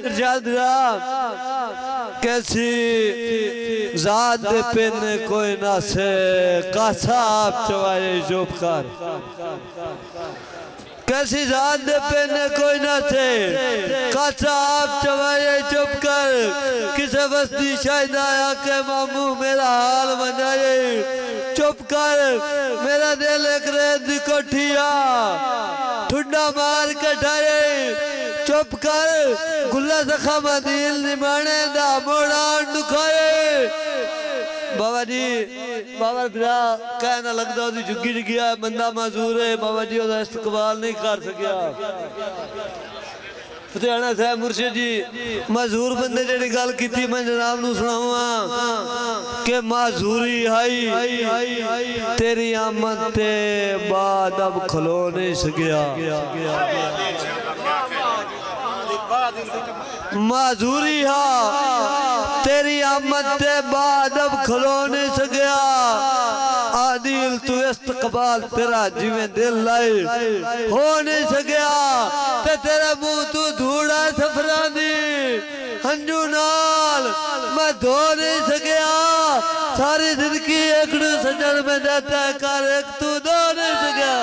इरशाद कैसी जात पिन कोई ना से कासाब चवाए चुप कर कैसी जात पिन कोई ना से कासाब चवाए चुप कर किसे बस्ती शायद आया के मामू मेरा हाल बनाए चुप कर मेरा दिल एक रेत दी कोठिया ठुड्डा मार के ठाए चुप कर गुल्ला सखा मदील निमाने दा मोड़ा दुखाए बाबा जी बाबा फिरा कहना लगता उसकी झुग्गी च गया बंदा माजूर है बाबा जी उसका इस्तकबाल नहीं कर सकिया फतेहाना साहब मुर्शिद जी माजूर बंदे जी गल की मैं जनाब नूं सुनावा के माजूरी आई तेरी आमद ते बाद अब खलो नहीं सकिया माजूरी हा तेरी आमद ते बाद अब खलो नहीं सकिया आदिल तू इस्तकबाल तेरा जिवें दिल लाई हो नहीं सकिया ते तेरे मुंह तू धूड़ा सफरा दी हंजू नाल मैं धो नहीं सकिया सारी जिंदगी एक सजन में देता कर एक तू धो नहीं सकिया